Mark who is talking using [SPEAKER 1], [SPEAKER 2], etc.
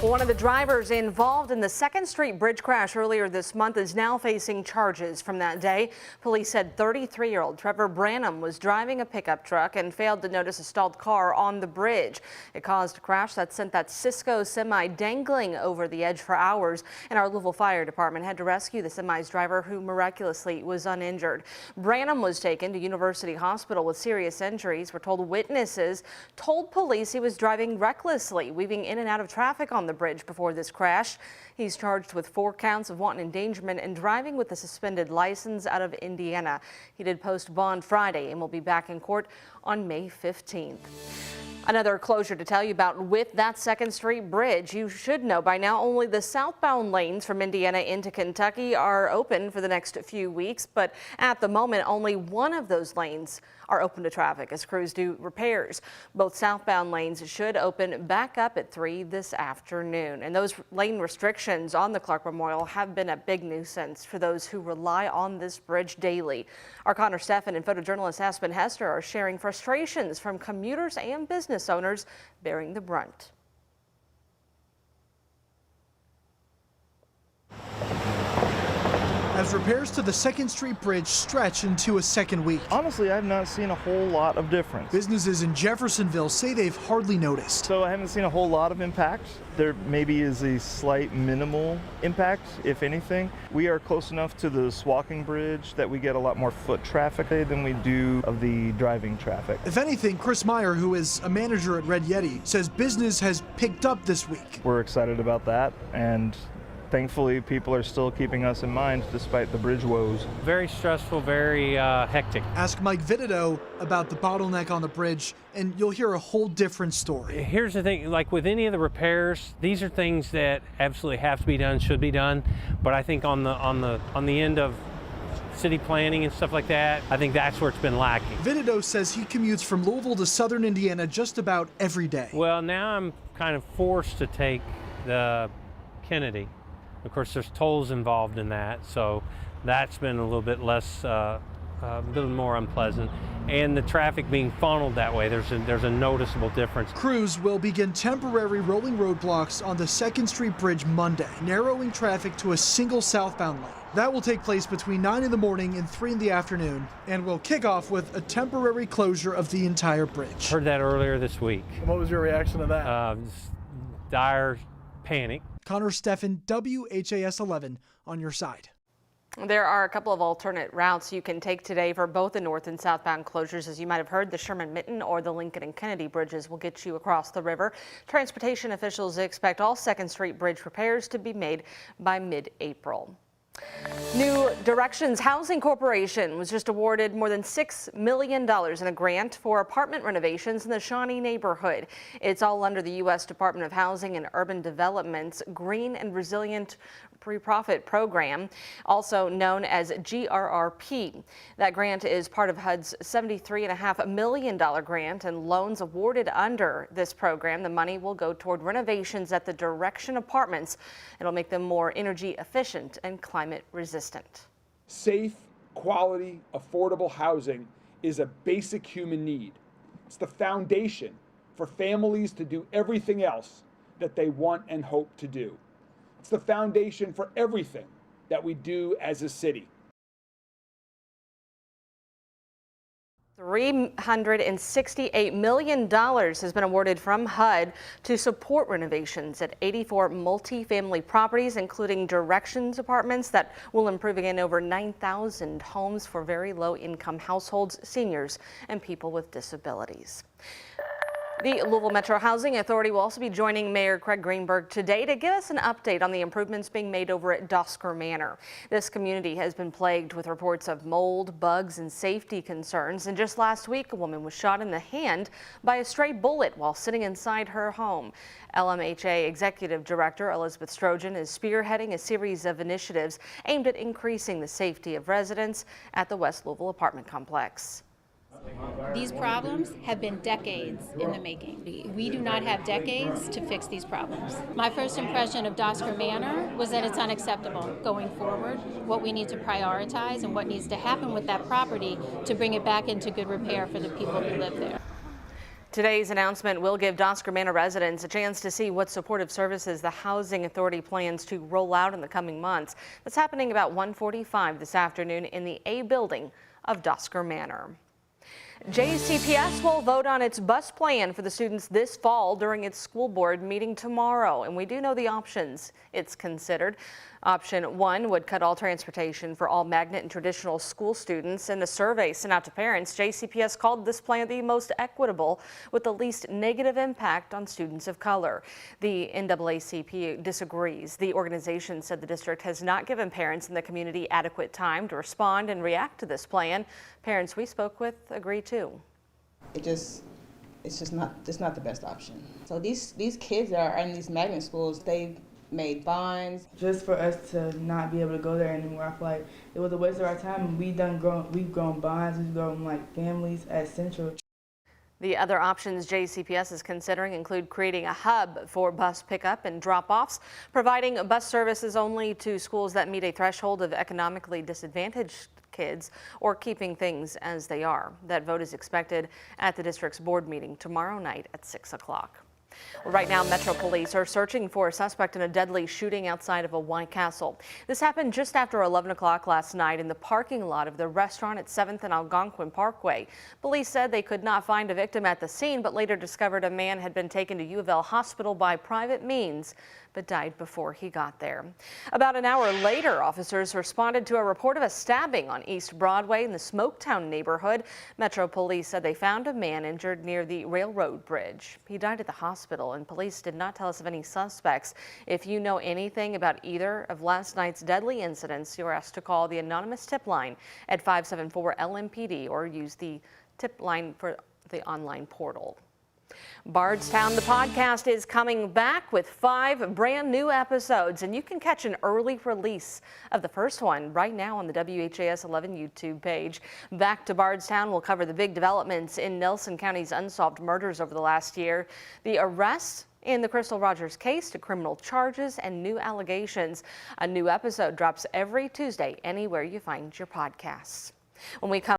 [SPEAKER 1] One of the drivers involved in the 2nd Street bridge crash earlier this month is now facing charges from that day. Police said 33-year-old Trevor Branham was driving a pickup truck and failed to notice a stalled car on the bridge. It caused a crash that sent that Cisco semi dangling over the edge for hours, and our Louisville Fire Department had to rescue the semi's driver, who miraculously was uninjured. Branham was taken to University Hospital with serious injuries. We're told witnesses told police he was driving recklessly, weaving in and out of traffic on the bridge before this crash. He's charged with 4 counts of wanton endangerment and driving with a suspended license out of Indiana. He did post bond Friday and will be back in court on May 15th. Another closure to tell you about with that 2nd Street bridge. You should know by now only the southbound lanes from Indiana into Kentucky are open for the next few weeks, but at the moment only one of those lanes are open to traffic as crews do repairs. Both southbound lanes should open back up at 3 this afternoon. And those lane restrictions on the Clark Memorial have been a big nuisance for those who rely on this bridge daily. Our Connor Steffen and photojournalist Aspen Hester are sharing frustrations from commuters and business owners bearing the brunt.
[SPEAKER 2] As repairs to the 2nd Street bridge stretch into a second week.
[SPEAKER 3] Honestly, I've not seen a whole lot of difference.
[SPEAKER 2] Businesses in Jeffersonville say they've hardly noticed.
[SPEAKER 3] So I haven't seen a whole lot of impact. There maybe is a slight minimal impact, if anything. We are close enough to this walking bridge that we get a lot more foot traffic than we do of the driving traffic.
[SPEAKER 2] If anything, Chris Meyer, who is a manager at Red Yeti, says business has picked up this week.
[SPEAKER 3] We're excited about that, and thankfully, people are still keeping us in mind despite the bridge woes.
[SPEAKER 4] Very stressful, very hectic.
[SPEAKER 2] Ask Mike Vitito about the bottleneck on the bridge, and you'll hear a whole different story.
[SPEAKER 4] Here's the thing, like with any of the repairs, these are things that absolutely have to be done, should be done. But I think on the end of city planning and stuff like that, I think that's where it's been lacking.
[SPEAKER 2] Vitito says he commutes from Louisville to southern Indiana just about every day.
[SPEAKER 4] Well, now I'm kind of forced to take the Kennedy. Of course, there's tolls involved in that, so that's been a little bit less, a little more unpleasant. And the traffic being funneled that way, there's a noticeable difference.
[SPEAKER 2] Crews will begin temporary rolling roadblocks on the 2nd Street bridge Monday, narrowing traffic to a single southbound lane. That will take place between 9 in the morning and 3 in the afternoon, and will kick off with a temporary closure of the entire bridge.
[SPEAKER 4] Heard that earlier this week.
[SPEAKER 2] What was your reaction to that?
[SPEAKER 4] Dire panic.
[SPEAKER 2] Connor Steffen, WHAS11 on your side.
[SPEAKER 1] There are a couple of alternate routes you can take today for both the north and southbound closures. As you might have heard, the Sherman-Mitten or the Lincoln and Kennedy bridges will get you across the river. Transportation officials expect all 2nd Street bridge repairs to be made by mid-April. New Directions Housing Corporation was just awarded more than $6 million in a grant for apartment renovations in the Shawnee neighborhood. It's all under the U.S. Department of Housing and Urban Development's Green and Resilient Pre-Profit Program, also known as GRRP. That grant is part of HUD's $73.5 million grant, and loans awarded under this program. The money will go toward renovations at the Direction apartments. It'll make them more energy efficient and climate resistant.
[SPEAKER 5] Safe, quality, affordable housing is a basic human need. It's the foundation for families to do everything else that they want and hope to do. It's the foundation for everything that we do as a city.
[SPEAKER 1] $368 million has been awarded from HUD to support renovations at 84 multi-family properties, including Directions apartments that will improve again over 9,000 homes for very low-income households, seniors, and people with disabilities. The Louisville Metro Housing Authority will also be joining Mayor Craig Greenberg today to give us an update on the improvements being made over at Dker Manor. This community has been plagued with reports of mold, bugs, and safety concerns. And just last week, a woman was shot in the hand by a stray bullet while sitting inside her home. LMHA Executive Director Elizabeth Strojan is spearheading a series of initiatives aimed at increasing the safety of residents at the West Louisville apartment complex.
[SPEAKER 6] These problems have been decades in the making. We do not have decades to fix these problems. My first impression of Dker Manor was that it's unacceptable going forward, what we need to prioritize and what needs to happen with that property to bring it back into good repair for the people who live there.
[SPEAKER 1] Today's announcement will give Dker Manor residents a chance to see what supportive services the Housing Authority plans to roll out in the coming months. That's happening about 1:45 this afternoon in the A building of Dker Manor. JCPS will vote on its bus plan for the students this fall during its school board meeting tomorrow, and we do know the options it's considered. Option 1 would cut all transportation for all magnet and traditional school students. In a survey sent out to parents, JCPS called this plan the most equitable with the least negative impact on students of color. The NAACP disagrees. The organization said the district has not given parents in the community adequate time to respond and react to this plan. Parents we spoke with agree too.
[SPEAKER 7] It's just not the best option. So these kids that are in these magnet schools, they've made bonds.
[SPEAKER 8] Just for us to not be able to go there anymore, I feel like it was a waste of our time. We've grown bonds, we've grown like families at Central.
[SPEAKER 1] The other options JCPS is considering include creating a hub for bus pickup and drop-offs, providing bus services only to schools that meet a threshold of economically disadvantaged kids, or keeping things as they are. That vote is expected at the district's board meeting tomorrow night at 6 o'clock. Right now, Metro Police are searching for a suspect in a deadly shooting outside of a White Castle. This happened just after 11 o'clock last night in the parking lot of the restaurant at 7th and Algonquin Parkway. Police said they could not find a victim at the scene, but later discovered a man had been taken to WHAS11 hospital by private means, but died before he got there. About an hour later, officers responded to a report of a stabbing on East Broadway in the Smoketown neighborhood. Metro Police said they found a man injured near the railroad bridge. He died at the hospital, and police did not tell us of any suspects. If you know anything about either of last night's deadly incidents, you're asked to call the anonymous tip line at 574-LMPD or use the tip line for the online portal. Bardstown, the podcast, is coming back with 5 brand new episodes, and you can catch an early release of the first one right now on the WHAS11 YouTube page. Back to Bardstown will cover the big developments in Nelson County's unsolved murders over the last year, the arrests in the Crystal Rogers case to criminal charges and new allegations. A new episode drops every Tuesday anywhere you find your podcasts. When we come